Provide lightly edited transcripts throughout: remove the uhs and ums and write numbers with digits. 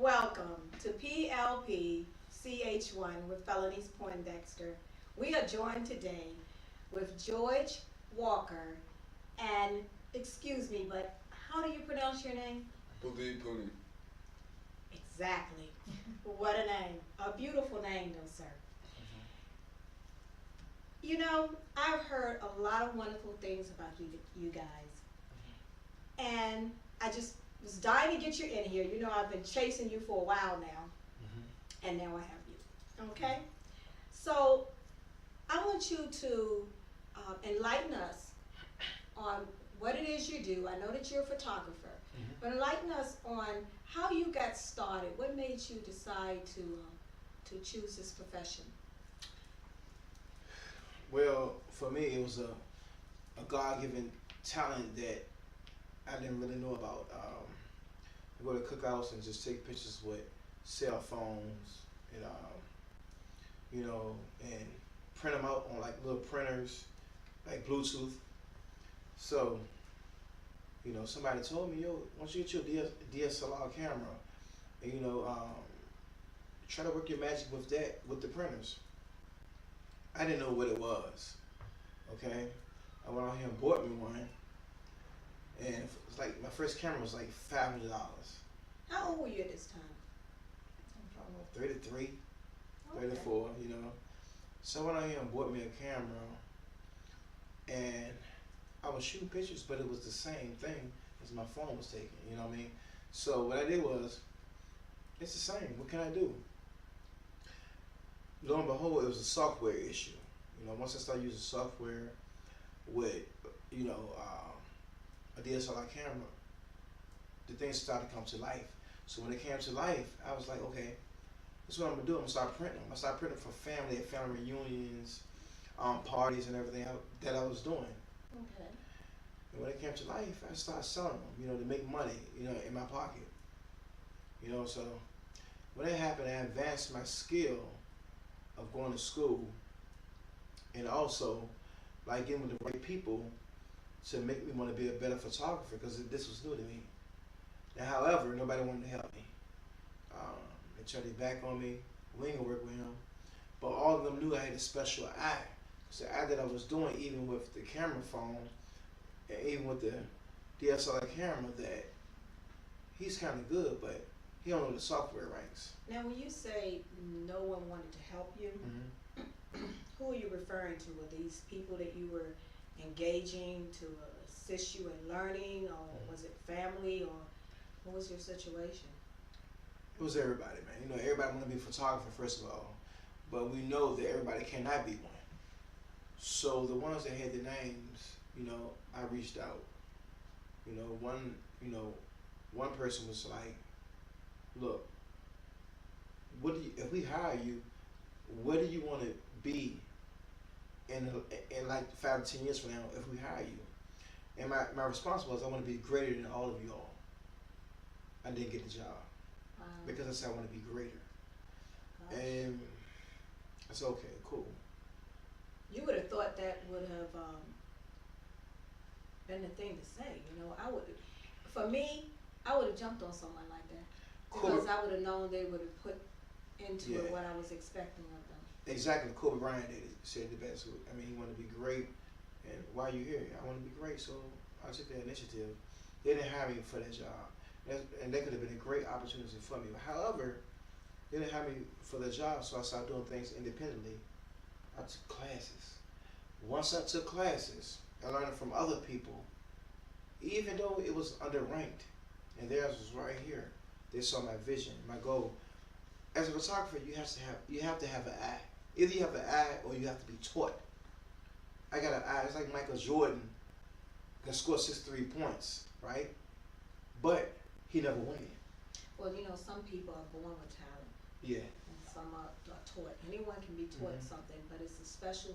Welcome to PLP CH1 with Phelanisse Poindexter. We are joined today with George Walker and, excuse me, but how do you pronounce your name? Baldeep. Exactly. What a name. A beautiful name though, sir. You know, I've heard a lot of wonderful things about you guys. And I just was dying to get you in here. You know, I've been chasing you for a while now. And now I have you. Okay? So I want you to enlighten us on what it is you do. I know that you're a photographer, but enlighten us on how you got started. What made you decide to choose this profession? Well, for me, it was a God-given talent that I didn't really know about. I go to cookouts and just take pictures with cell phones and, and print them out on like little printers, like Bluetooth. So, somebody told me, yo, why don't you get your DSLR camera and, try to work your magic with that, with the printers. I didn't know what it was, okay? I went out here and bought me one, and it's like my first camera was like $500. How old were you at this time? I don't know, 33, Okay. 34, So I went out here and bought me a camera, and I was shooting pictures, but it was the same thing as my phone was taking, you know what I mean? So what I did was, it's the same, what can I do? Lo and behold, it was a software issue. Once I started using software with, a DSLR camera, the things started to come to life. So when it came to life, I was like, okay, this is what I'm gonna do. I'm gonna start printing them. I started printing for family at family reunions, parties and everything that I was doing. Okay. And when it came to life, I started selling them, to make money, in my pocket. So when that happened, I advanced my skill of going to school, and also like getting with the right people to make me want to be a better photographer, because this was new to me. And however, nobody wanted to help me. They turned their back on me. We ain't gonna work with him. But all of them knew I had a special eye. It's the eye that I was doing, even with the camera phone, and even with the DSLR camera, that he's kind of good, but he don't know the software ranks. Now, when you say no one wanted to help you, who are you referring to? Were these people that you were engaging to assist you in learning, or was it family, or what was your situation? It was everybody, man. Everybody want to be a photographer, first of all, but we know that everybody cannot be one. So the ones that had the names, I reached out. One person was like, look, if we hire you, what do you want to be in like 5 to 10 years from now if we hire you? And my response was, I want to be greater than all of y'all. I didn't get the job because I said I want to be greater. Gosh. And I said, okay, cool. You would have thought that would have been the thing to say. For me, I would have jumped on someone like that, because I would have known they would have put into it what I was expecting of them. Exactly. Kobe Bryant said the best. I mean, he wanted to be great, and why are you here? I want to be great, so I took that initiative. They didn't hire me for that job, and that could have been a great opportunity for me. However, they didn't hire me for the job, so I started doing things independently. I took classes. Once I took classes, I learned from other people, even though it was underranked, and theirs was right here. They saw my vision, my goal. As a photographer, you have to have an eye. Either you have an eye or you have to be taught. I got an eye. It's like Michael Jordan can score 63 points, right? But he never won it. Well, some people are born with talent. Yeah. And some are taught. Anyone can be taught something, but it's a special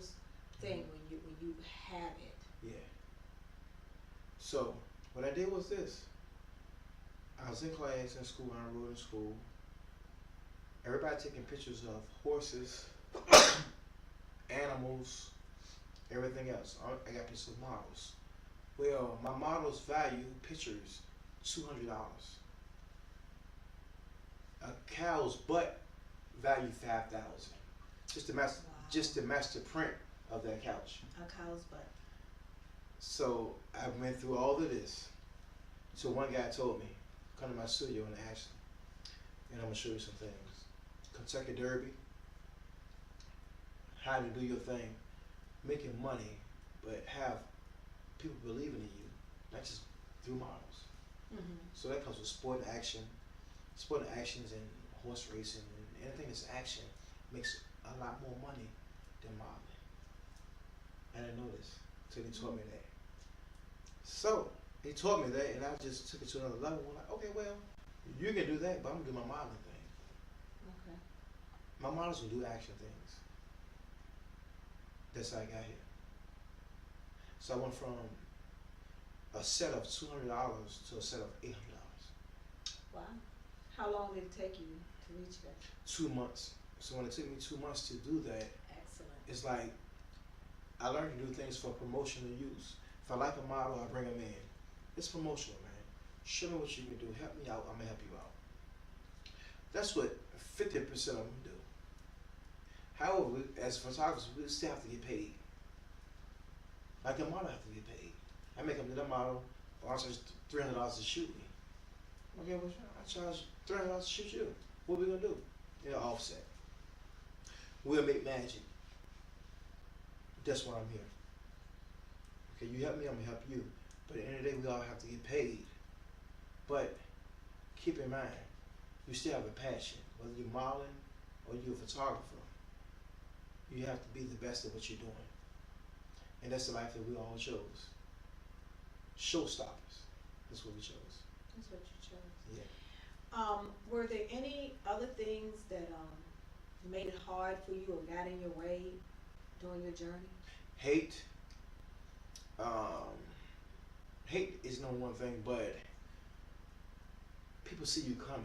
thing when you have it. Yeah. So what I did was this. I was in class in school, I enrolled in school. Everybody taking pictures of horses, animals, everything else. I got pictures of models. Well, my models value pictures $200. a cow's butt value $5,000. Just to match, Wow. just to match the print of that couch. A cow's butt. So I went through all of this. So one guy told me, come to my studio in Ashland, and I'm gonna show you some things. Kentucky Derby, how to do your thing, making money, but have people believing in you, not just through models. Mm-hmm. So that comes with sport and actions and horse racing and anything that's action makes a lot more money than modeling. I didn't know this until he taught me that. So he taught me that, and I just took it to another level. We're like, okay, well, you can do that, but I'm gonna do my modeling thing. Okay. My models will do action things. That's how I got here. So I went from a set of $200 to a set of $800. Wow. How long did it take you to reach that? 2 months. So when it took me 2 months to do that, Excellent. it's like I learned to do things for promotional use. If I like a model, I bring them in. It's promotional, man. Show me what you can do. Help me out. I'm gonna help you out. That's what 50% of them do. However, as photographers, we still have to get paid. Like the model have to get paid. I make them to the model, or I charge $300 to shoot me. Okay, well, I charge $300 to shoot you. What we gonna do? Offset. We'll make magic. That's why I'm here. Okay, you help me, I'm gonna help you. But at the end of the day, we all have to get paid. But keep in mind, you still have a passion. Whether you're modeling or you're a photographer, you have to be the best at what you're doing. And that's the life that we all chose. Showstoppers. That's what we chose. That's what you chose. Yeah. Were there any other things that made it hard for you or got in your way during your journey? Hate. Hate is no one thing, but people see you coming.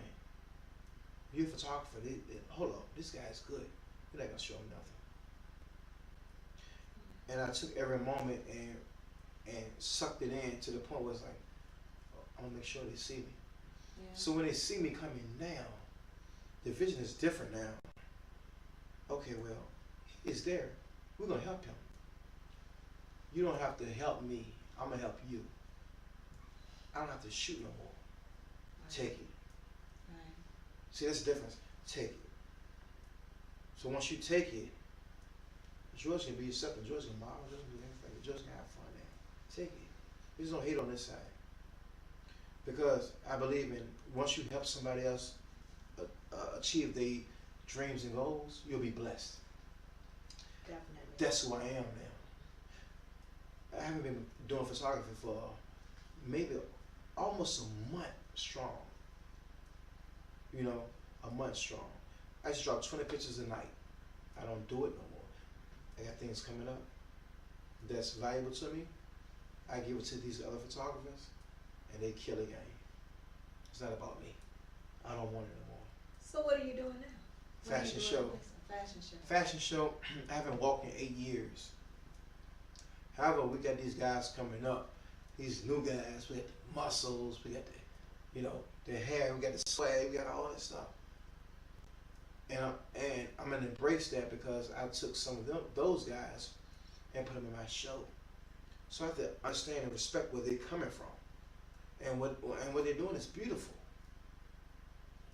You're a photographer. They, hold up, this guy's good. You're not gonna show them nothing. And I took every moment and sucked it in to the point where it's like, oh, I'm gonna make sure they see me. Yeah. So when they see me coming now, the vision is different now. Okay, well, he's there. We're gonna help him. You don't have to help me. I'm gonna help you. I don't have to shoot no more. Right. Take it. Right. See, that's the difference. Take it. So once you take it, George can be yourself, and George can model, George can do everything. George can have fun there. Take it. There's no hate on this side. Because I believe in once you help somebody else achieve their dreams and goals, you'll be blessed. Definitely. That's who I am now. I haven't been doing photography for maybe almost a month strong. You know, a month strong. I just drop 20 pictures a night. I don't do it no more. I got things coming up that's valuable to me. I give it to these other photographers, and they kill the game. It's not about me. I don't want it no more. So what are you doing now? What are you Fashion doing show. next? A fashion show. Fashion show, I haven't walked in 8 years. However, we got these guys coming up, these new guys. We got the muscles, we got the, the hair, we got the swag, we got all that stuff. And I'm gonna embrace that because I took some of those guys and put them in my show. So I have to understand and respect where they're coming from, and what they're doing is beautiful.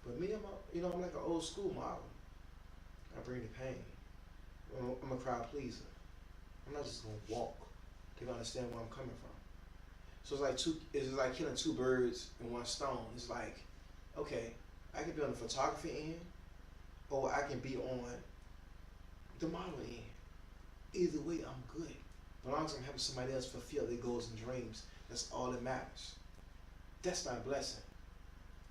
But me, I'm like an old school model. I bring the pain. I'm a crowd pleaser. I'm not just gonna walk. They're gonna understand where I'm coming from. So it's like killing two birds in one stone. It's like, okay, I can be on the photography end, or I can be on the model end. Either way, I'm good. But as long as I'm helping somebody else fulfill their goals and dreams, that's all that matters. That's my blessing.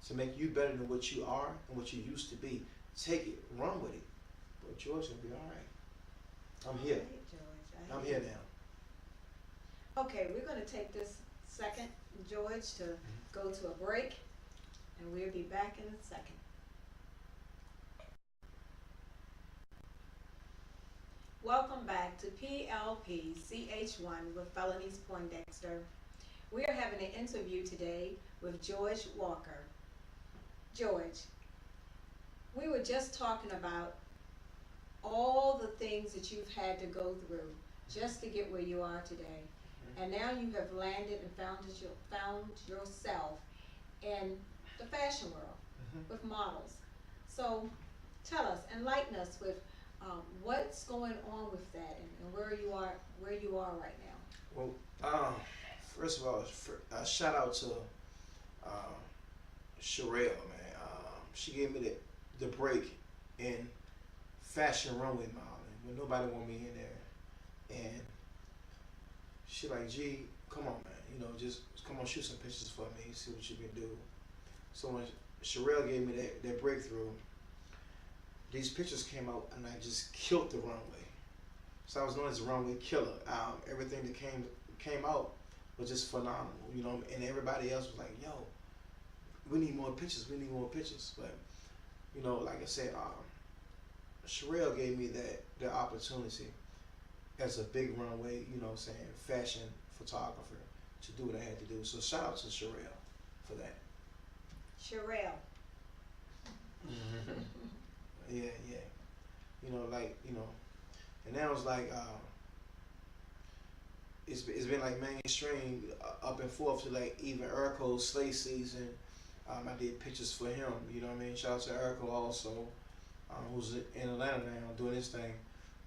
To make you better than what you are and what you used to be. Take it, run with it. But George will be all right. I'm here. All right, George. I'm here now. Okay, we're going to take this second, George, to go to a break, and we'll be back in a second. Welcome back to PLP CH1 with Phelanisse Poindexter. We are having an interview today with George Walker. George, we were just talking about all the things that you've had to go through just to get where you are today. And now you have landed and found yourself in the fashion world with models. So tell us, enlighten us with what's going on with that and where you are right now. Well, first of all, shout out to Sherelle, man. She gave me the break in fashion runway modeling when nobody wanted me in there, and she like, G, come on, man. You know, just come on, shoot some pictures for me, see what you can do. So when Sherelle gave me that breakthrough, these pictures came out and I just killed the runway. So I was known as the runway killer. Everything that came out was just phenomenal, you know, and everybody else was like, yo, we need more pictures, we need more pictures. But, you know, like I said, Sherelle gave me the opportunity as a big runway, you know what I'm saying, fashion photographer to do what I had to do. So shout out to Sherelle for that. Sherelle. Yeah. You know, like, you know, and now it's like, it's been like mainstream up and forth to like even Erco's Slay Season. I did pictures for him, you know what I mean? Shout out to Erco also, who's in Atlanta now doing his thing,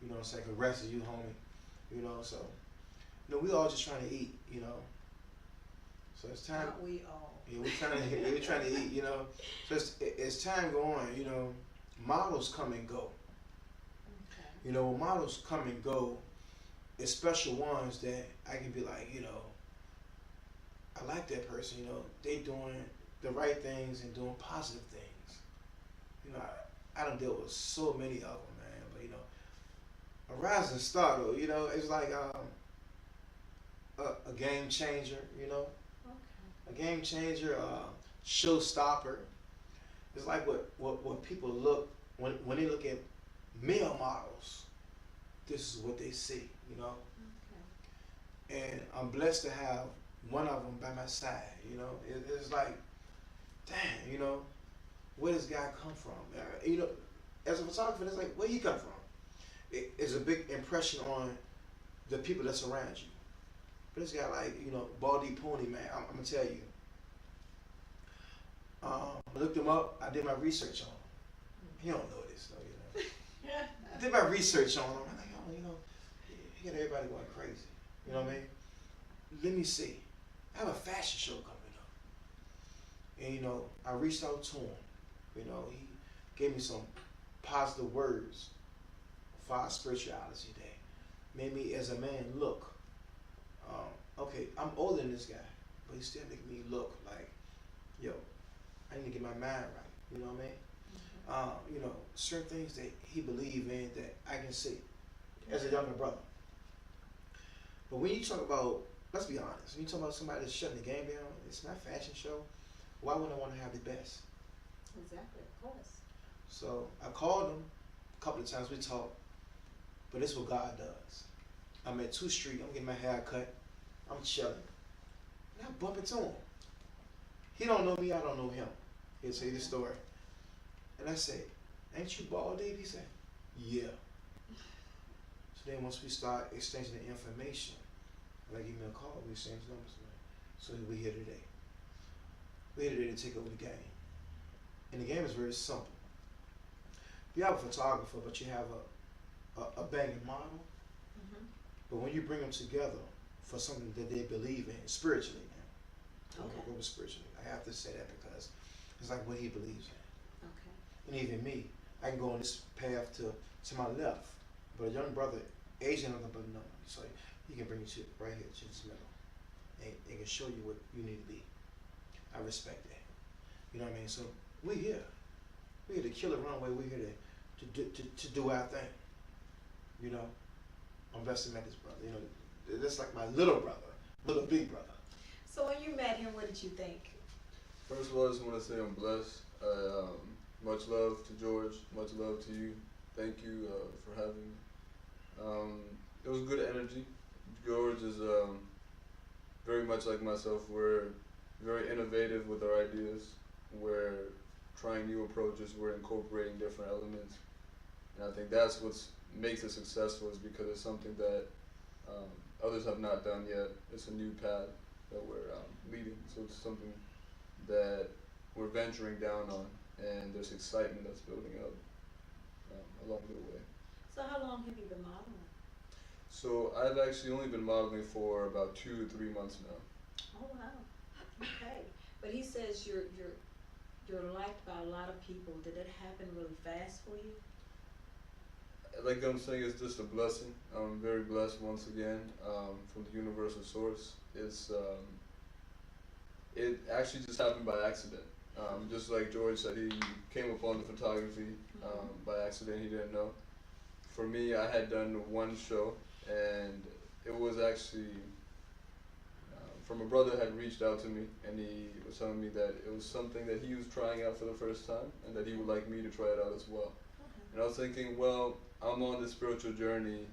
you know what I'm saying? Congrats to you, homie, you know, so, you know, we all just trying to eat, you know. So it's time. Not we all. Yeah, we're trying to eat, you know. So it's time go on, you know, models come and go. Okay. You know, when models come and go, it's special ones that I can be like, you know, I like that person, you know, they doing the right things and doing positive things. You know, I done dealt with so many of them, man, but you know, a rising star though, you know, it's like a game changer, you know. Okay. A game changer, showstopper. It's like what people look when they look at male models, this is what they see, you know. Okay. And I'm blessed to have one of them by my side, you know. It's like, damn, you know, where does guy come from? You know, as a photographer, it's like, where you come from? It's a big impression on the people that's around you. But this guy, like, you know, Baldeep Pooni, man, I'm gonna tell you. I looked him up. I did my research on him. He don't know this, though, you know. I did my research on him. I'm like, oh, you know, he got everybody going crazy. You know what I mean? Let me see. I have a fashion show coming up. And, you know, I reached out to him. You know, he gave me some positive words for our spirituality day. Made me, as a man, look. Okay, I'm older than this guy, but he still making me look like, yo, I need to get my mind right. You know what I mean? You know, certain things that he believe in that I can see as a younger brother. But when you talk about, let's be honest, when you talk about somebody that's shutting the game down, it's my fashion show, why wouldn't I want to have the best? Exactly, of course. So I called him a couple of times, we talked, but this is what God does. I'm at 2nd Street, I'm getting my hair cut, I'm chilling, and I bump into him. He don't know me, I don't know him. He'll tell you the story. And I say, ain't you Baldeep? He said, yeah. So then once we start exchanging the information, like give me a call, we exchange numbers, man. So we're here today. We're here today to take over the game. And the game is very simple. You have a photographer, but you have a banging model. But when you bring them together for something that they believe in, spiritually now. Okay. What was spiritually? I have to say that because it's like what he believes in. Okay. And even me, I can go on this path to my left, but a young brother, Asian on the button, so he can bring you to right here to this middle, and can show you what you need to be. I respect that. You know what I mean? So we're here. We're here to kill a runway. We're here to do our thing. You know, I'm blessed to meet this brother. You know, that's like my little brother, little big brother. So when you met him, what did you think? First of all, I just want to say I'm blessed. Much love to George. Much love to you. Thank you for having me. It was good energy. George is very much like myself. We're very innovative with our ideas. We're trying new approaches. We're incorporating different elements, and I think that's what makes it successful, is because it's something that others have not done yet. It's a new path that we're leading, so it's something that we're venturing down on, and there's excitement that's building up along the way. So how long have you been modeling? So I've actually only been modeling for about 2 to 3 months now. Oh wow. Okay. But he says you're liked by a lot of people. Did that happen really fast for you? Like I'm saying, it's just a blessing. I'm very blessed once again from the universal source. It actually just happened by accident. Just like George said, he came upon the photography by accident. He didn't know. For me, I had done one show, and it was actually from a brother had reached out to me, and he was telling me that it was something that he was trying out for the first time, and that he would like me to try it out as well. Okay. And I was thinking, well, I'm on this spiritual journey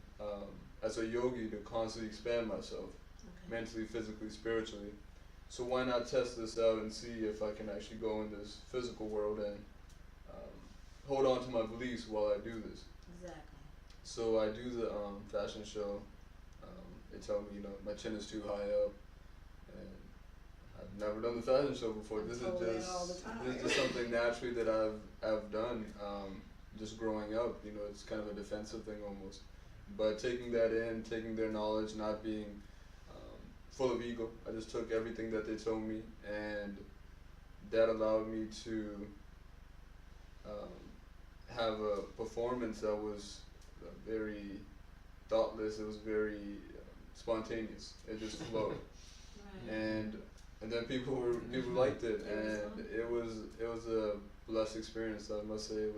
as a yogi to constantly expand myself, Okay. mentally, physically, spiritually. So why not test this out and see if I can actually go in this physical world and hold on to my beliefs while I do this. Exactly. So I do the fashion show. They tell me, my chin is too high up, and I've never done the fashion show before. I'm This told is that all the just time. this is just something naturally that I've done just growing up. It's kind of a defensive thing almost. But taking that in, taking their knowledge, not being full of ego, I just took everything that they told me, and that allowed me to have a performance that was very thoughtless. It was very spontaneous. It just flowed, Right. and then people liked it, and it was a blessed experience. I must say it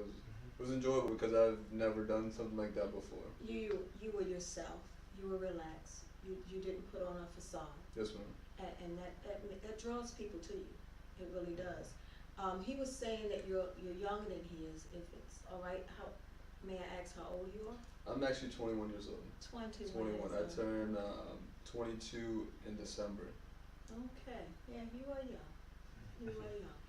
was enjoyable because I've never done something like that before. You were yourself. You were relaxed. You didn't put on a facade. Yes, ma'am. And that draws people to you. It really does. He was saying that you're younger than he is. If it's all right, may I ask how old you are? I'm actually 21 years old. 21. I turned 22 in December. Okay. Yeah, you are young. You are young.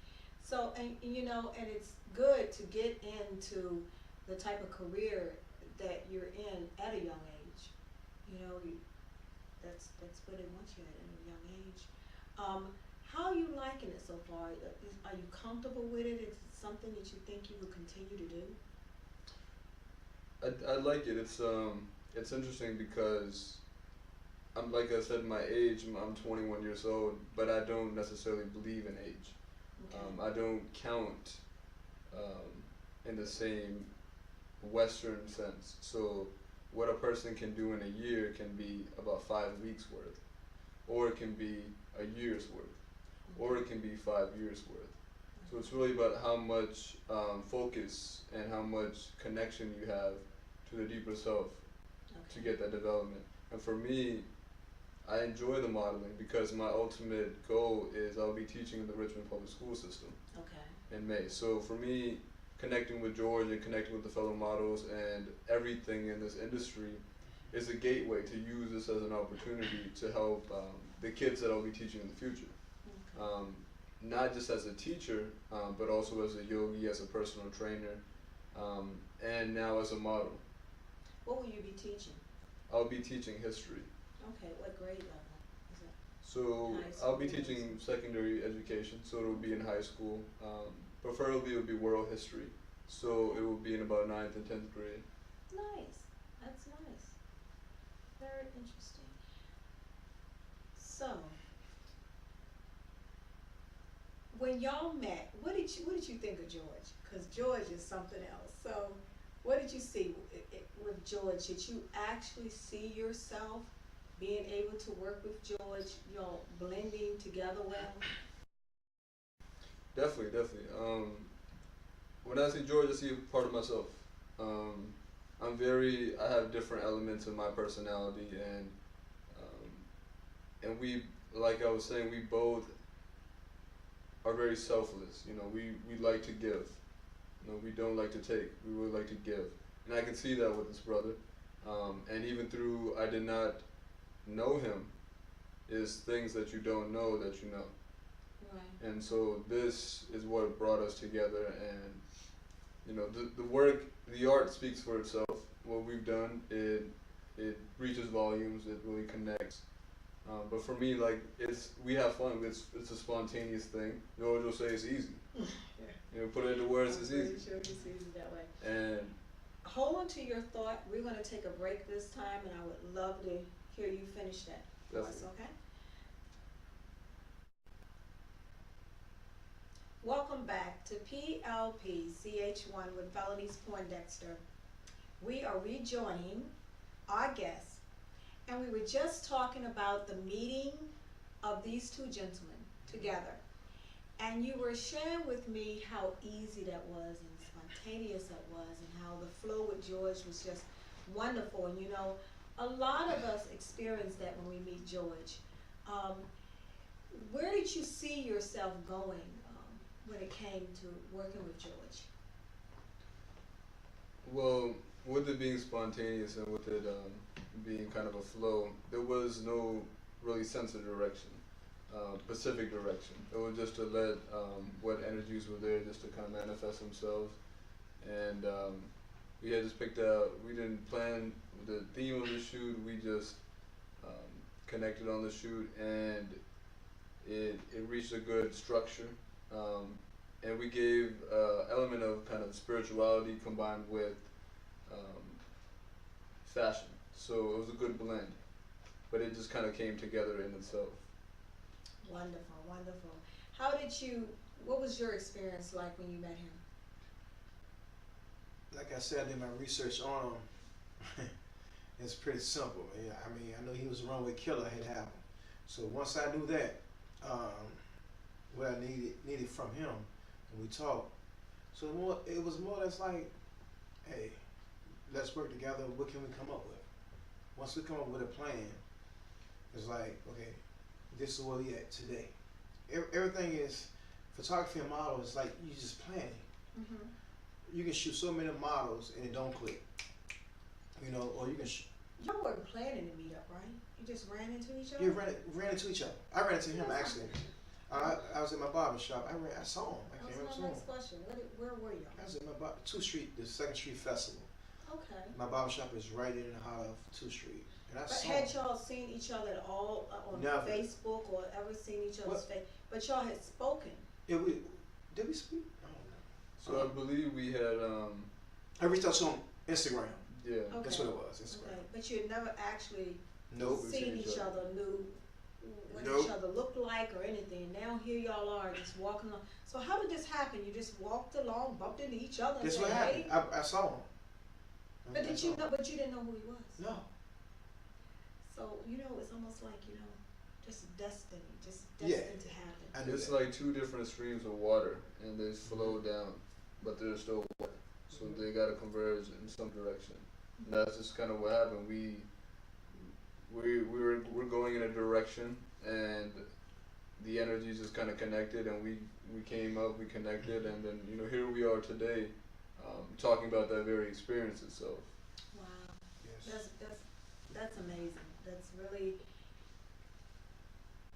So, and it's good to get into the type of career that you're in at a young age. That's where they want you at a young age. How are you liking it so far? Are you comfortable with it? Is it something that you think you will continue to do? I like it. It's interesting because like I said, my age, I'm 21 years old, but I don't necessarily believe in age. Okay. I don't count in the same Western sense. So what a person can do in a year can be about 5 weeks worth, or it can be a year's worth, or it can be 5 years worth. So it's really about how much focus and how much connection you have to the deeper self to Okay. get that development. And for me, I enjoy the modeling because my ultimate goal is I'll be teaching in the Richmond public school system Okay. in May. So for me, connecting with George and connecting with the fellow models and everything in this industry is a gateway to use this as an opportunity to help the kids that I'll be teaching in the future. Okay. Not just as a teacher, but also as a yogi, as a personal trainer, and now as a model. What will you be teaching? I'll be teaching history. Okay. What grade level is that? So High I'll be school. teaching secondary education, so it'll be in high school. Preferably it'll be world history, so it will be in about 9th and 10th grade. Nice. That's nice. Very interesting. So, when y'all met, what did you think of George? Because George is something else. So, what did you see with George? Did you actually see yourself being able to work with George? Blending together well? Definitely. When I see George, I see a part of myself. I have different elements of my personality, and we, like I was saying, we both are very selfless. We like to give. We don't like to take. We really like to give, and I can see that with this brother. And even through I did not know him, is things that you don't know that you know. Right. And so this is what brought us together, and you know, the work, the art speaks for itself. What we've done, it reaches volumes. It really connects. But for me, like we have fun. It's a spontaneous thing. George will say it's easy. Yeah. You know, put it into words, I'm it's pretty easy. sure he sees it that way. And Hold on to your thought. We're going to take a break this time, and I would love to hear you finish that for us, okay? Welcome back to PLP CH1 with Phelanisse Poindexter. We are rejoining our guests, and we were just talking about the meeting of these two gentlemen together. And you were sharing with me how easy that was and spontaneous that was, and how the flow with George was just wonderful. And you know, a lot of us experience that when we meet George. Where did you see yourself going when it came to working with George? well, with it being spontaneous and with it being kind of a flow, there was no really sense of direction, specific direction. It was just to let what energies were there just to kind of manifest themselves. And we had just picked out, we didn't plan the theme of the shoot, we just connected on the shoot, and it reached a good structure. And we gave element of kind of spirituality combined with fashion. So it was a good blend, but it just kind of came together in itself. Wonderful, wonderful. What was your experience like when you met him? Like I said, I did my research on him. It's pretty simple. Yeah, I mean, I know he was a runway killer had happened. So once I knew that, what I needed from him, and we talked. So it was more or less like, hey, let's work together. What can we come up with? Once we come up with a plan, it's like, okay, this is where we at today. Everything is photography and model is like you just planning. Mm-hmm. You can shoot so many models and it don't click. You know, or you can. Y'all weren't planning to meet up, right? You just ran into each other. You ran into each other. I ran into him actually. I was in my barber shop. I saw him. I came up That's to my him. next question. Where were y'all? I was in my barber, 2nd Street, the 2nd Street Festival. Okay. My barber shop is right in the heart of 2nd Street. And I But saw had him. y'all seen each other at all on Never. Facebook or ever seen each other's face? But y'all had spoken. Yeah, did we speak? I don't So know. I believe we had, I reached out to him Instagram. yeah. Okay. That's what it was. Instagram. Okay. But you had never actually Nope. seen each other, knew what Nope. each other looked like or anything. Now here y'all are just walking along. So how did this happen? You just walked along, bumped into each other, and That's said, what "Hey." happened. I saw him. But I did saw you him. know? But you didn't know who he was. No. So you know, it's almost like just destiny, just Yeah. destined to happen. I knew It's that. like two different streams of water, and they flow down, but they're still water. So they gotta converge in some direction. And that's just kind of what happened. We're going in a direction, and the energies just kind of connected, and we came up, we connected, and then here we are today, talking about that very experience itself. Wow. Yes. That's amazing. That's really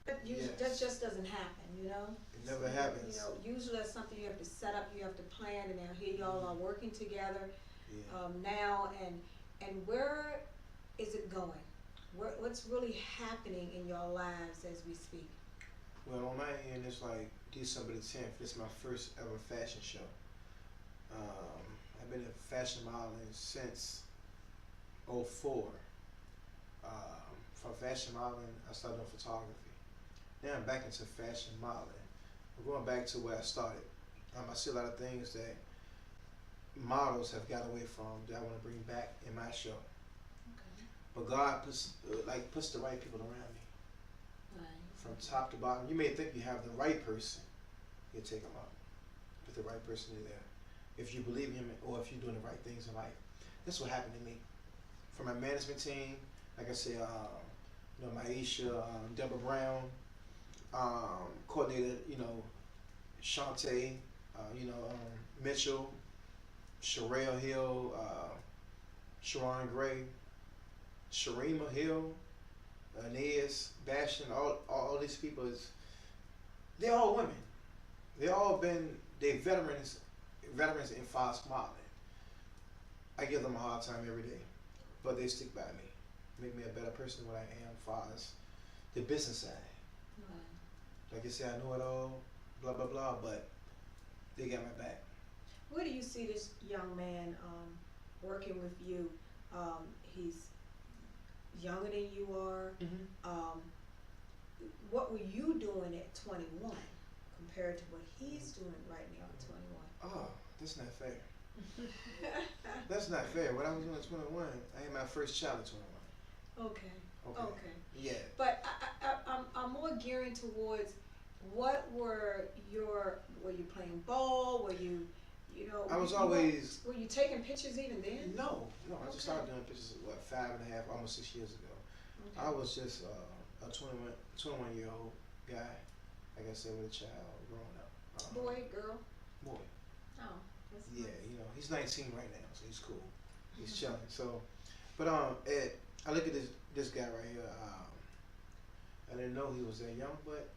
that Yes. just doesn't happen, you know. It never happens. You know, usually that's something you have to set up, you have to plan, and now here y'all are working together Yeah. now, and where is it going? What's really happening in your lives as we speak? Well, on my end, it's like December the 10th. It's my first ever fashion show. I've been in fashion modeling since '04. From fashion modeling, I started on photography. Now I'm back into fashion modeling. I'm going back to where I started. I see a lot of things that models have got away from that I want to bring back in my show. Okay. But God puts the right people around me. Right. From top to bottom. You may think you have the right person, you take them out. Put the right person in there. If you believe in him or if you're doing the right things in life. That's what happened to me. From my management team, like I said, Maisha, Deborah Brown, coordinator, Shantae, Mitchell, Sherelle Hill, Sharon Gray, Sharima Hill, Inez, Bastion, all these people they're all women. They all they veterans in fast modeling. I give them a hard time every day, but they stick by me, make me a better person than what I am, far as the business side. Right. Like I say, I know it all, blah blah blah, but they got my back. Where do you see this young man working with you? He's younger than you are. What were you doing at 21 compared to what he's doing right now at 21? Oh, that's not fair. That's not fair. What I was doing at 21, I had my first child at 21. Okay. Yeah. But I'm more gearing towards what were you playing ball? Were you I was always. Were you taking pictures even then? No. I just started doing pictures, 5.5, almost 6 years ago. Okay. I was just a 21-year-old guy, like I said, with a child growing up. Boy, girl? Boy. Oh, that's Yeah, nice. he's 19 right now, so he's cool. He's chilling. So, but I look at this guy right here. I didn't know he was that young, but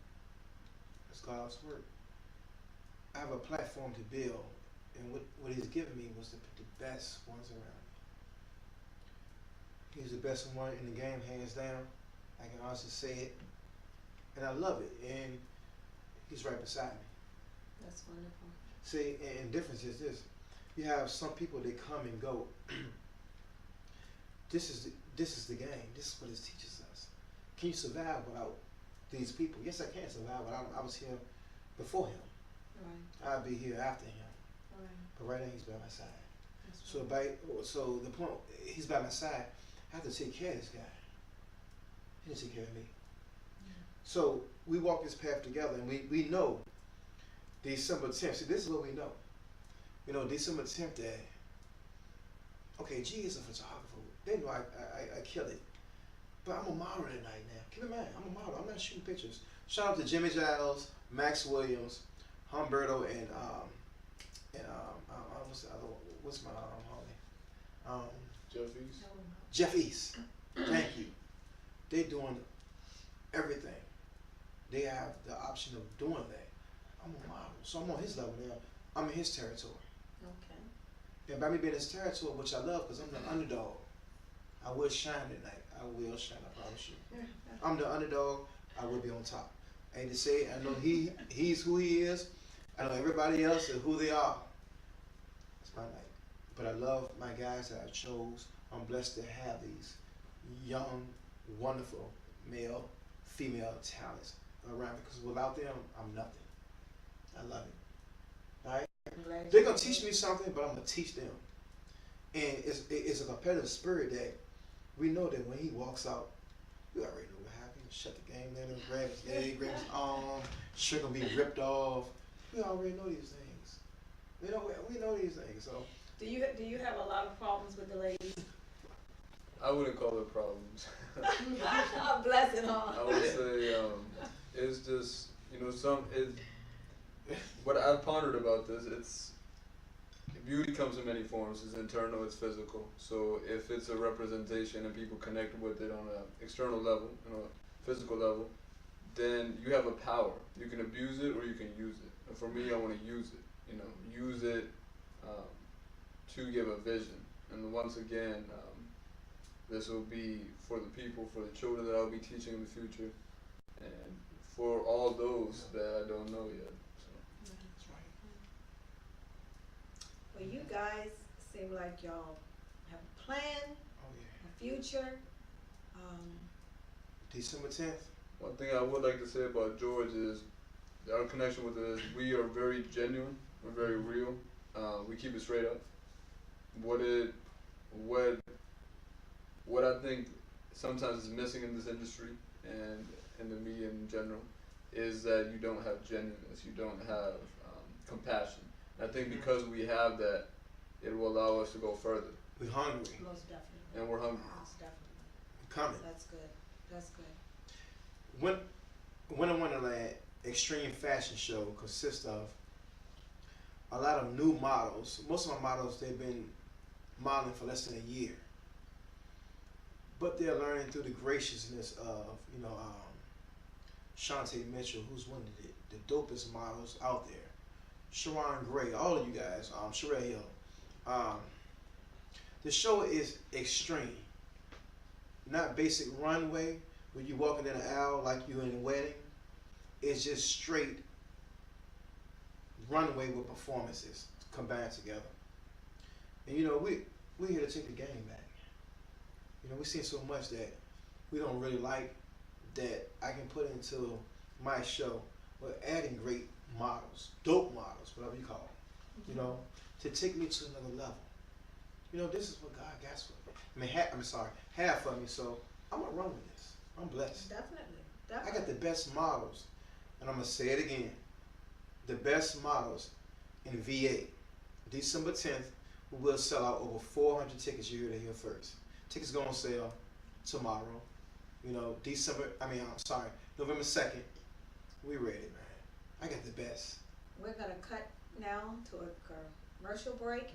it's God's work. I have a platform to build, and what he's given me was to put the best ones around me. He's the best one in the game, hands down. I can honestly say it, and I love it. And he's right beside me. That's wonderful. See, and difference is this: you have some people that come and go. This is the game. This is what it teaches us. Can you survive without these people? Yes, I can survive. But I was here before him. Right. I'll be here after him. Right. But right now he's by my side. That's So so the point, he's by my side. I have to take care of this guy. He didn't take care of me. Yeah. So we walk this path together, and we know December 10th. See, this is what we know. December 10th day. Okay, G is a photographer. They know I kill it. But I'm a model tonight now. Keep in mind, I'm a model. I'm not shooting pictures. Shout out to Jimmy Giles, Max Williams, Humberto, and what's the other one? What's my homie? Jeff East. Jeff East. Thank you. They doing everything. They have the option of doing that. I'm a model, so I'm on his level now. I'm in his territory. Okay. And by me being in his territory, which I love, because I'm the underdog, I will shine tonight. I will shine, I promise you. I'm the underdog, I will be on top. I hate to say it, I know he's who he is. I know everybody else is who they are. It's my night. But I love my guys that I chose. I'm blessed to have these young, wonderful male, female talents around me, because without them, I'm nothing. I love it. All right? They're going to teach me something, but I'm going to teach them. And it's a competitive spirit that we know that when he walks out, we already know what happened. Shut the game down and grab his leg, grab his arm, shirt going to be ripped off. We already know these things. We know these things. So Do you have a lot of problems with the ladies? I wouldn't call it problems. Bless it all. I would say it's just what I've pondered about this. It's beauty comes in many forms. It's internal. It's physical. So if it's a representation and people connect with it on an external level, physical level, then you have a power. You can abuse it or you can use it. And for me, I want to use it. Use it to give a vision. And once again, this will be for the people, for the children that I'll be teaching in the future, and for all those that I don't know yet. So. that's right. Well, you guys seem like y'all have a plan, Oh yeah. a future. December 10th. One thing I would like to say about George is our connection with it is we are very genuine. We're very real. We keep it straight up. What I think sometimes is missing in this industry and in the media in general is that you don't have genuineness. You don't have compassion. And I think because we have that, it will allow us to go further. We're hungry. Most definitely. And we're hungry. Most definitely. We're coming. That's good. That's good. When a Wonderland Extreme Fashion Show consists of a lot of new models. Most of my models, they've been modeling for less than a year. But they're learning through the graciousness of, Shantae Mitchell, who's won it. the dopest models out there. Sharon Gray, all of you guys, Sherelle Hill. The show is extreme. Not basic runway where you walking in an aisle like you in a wedding. It's just straight runway with performances combined together. And you know, we're here to take the game back. You know, we've seen so much that we don't really like that I can put into my show, but adding great models, dope models, whatever you call them, you know, to take me to another level. You know, this is what God got for me. I mean, have for me, so I'm going to run with this. I'm blessed. Definitely. I got the best models, and I'm going to say it again. The best models in VA. December 10th, we will sell out over 400 tickets. You heard it here first. Tickets going on sale tomorrow. You know, November 2nd. We ready, man. I got the best. We're going to cut now to a commercial break,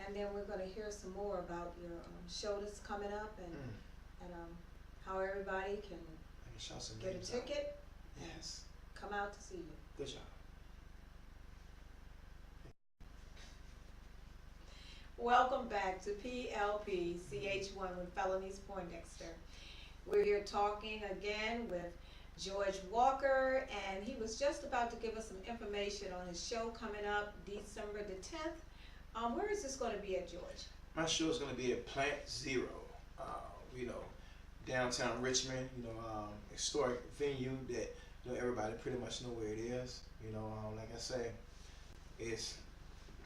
and then we're going to hear some more about your show that's coming up and how everybody can get a ticket and come out to see you. Good job. Welcome back to PLP CH1 with Phelanisse Poindexter. We're here talking again with George Walker, and he was just about to give us some information on his show coming up December the 10th. Where is this going to be at, George? My show is going to be at Plant Zero, you know, downtown Richmond, you know, historic venue that, you know, everybody pretty much know where it is. You know, like I say, it's,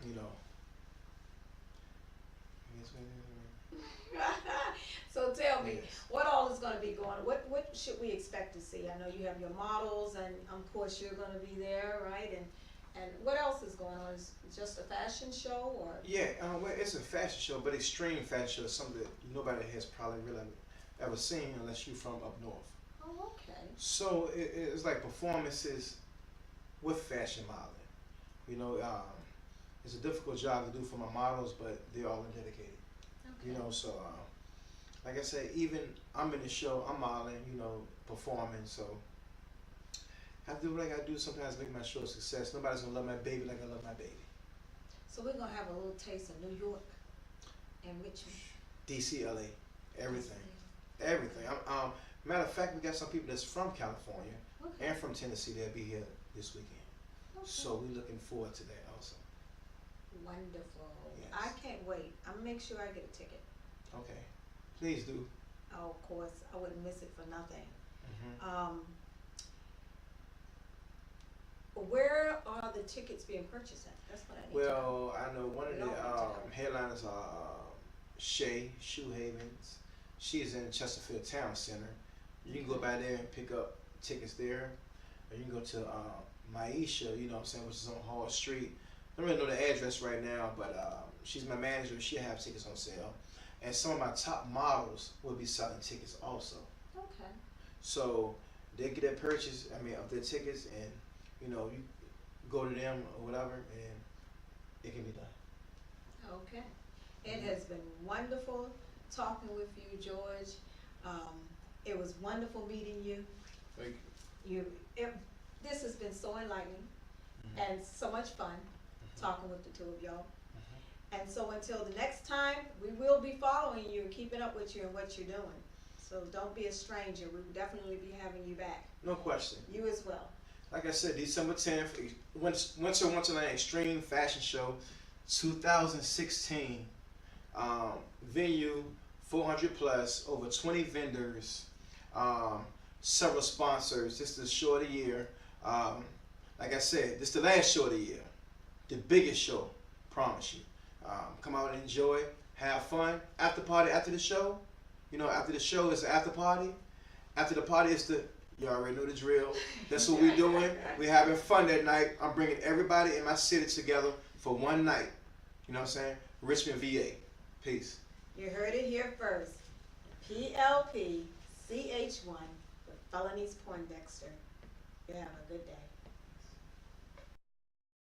you know, So tell me, what all is going to be going on? What should we expect to see? I know you have your models, and of course you're going to be there, right? And what else is going on? Is it just a fashion show, or? Yeah, well, it's a fashion show, but extreme fashion show is something that nobody has probably really ever seen unless you're from up north. Oh, okay. So it's like performances with fashion modeling. You know, it's a difficult job to do for my models, but they're all dedicated. Okay. You know, so like I said, even I'm in the show, I'm modeling, you know, performing, so I have to do what I gotta do sometimes to make my show a success. Nobody's gonna love my baby like I love my baby. So we're gonna have a little taste of New York and Richmond. DC, LA, everything. Everything. Matter of fact, we got some people that's from California and from Tennessee that'll be here this weekend. Okay. So we're looking forward to that also. Wonderful. Yes. I can't wait. I'm gonna make sure I get a ticket. Okay. Please do. Oh, of course. I wouldn't miss it for nothing. Mm-hmm. Where are the tickets being purchased at? That's what I need to know. Well, I know one of the headliners are Shay Shoe Havens. She's in Chesterfield Town Center. You can go by there and pick up tickets there. Or you can go to Maisha, you know what I'm saying, which is on Hall Street. I don't really know the address right now, but she's my manager. She'll have tickets on sale. And some of my top models will be selling tickets also. Okay. So they get their purchase, of their tickets, and you know, you go to them or whatever, and it can be done. Okay. It has been wonderful talking with you, George. It was wonderful meeting you. Thank you. This has been so enlightening and so much fun talking with the two of y'all. And so until the next time, we will be following you and keeping up with you and what you're doing. So don't be a stranger. We will definitely be having you back. No question. You as well. Like I said, December 10th, Winter Wonderland Extreme Fashion Show 2016. Venue, 400 plus, over 20 vendors, several sponsors. This is the show of the year. Like I said, this is the last show of the year. The biggest show, promise you. Come out and enjoy, have fun. After party, after the show. You know, after the show is the after party. After the party is you already know the drill. That's what we're doing. We're having fun that night. I'm bringing everybody in my city together for one night. You know what I'm saying? Richmond VA. Peace. You heard it here first. PLP CH1 with Phelanisse Poindexter. You have a good day.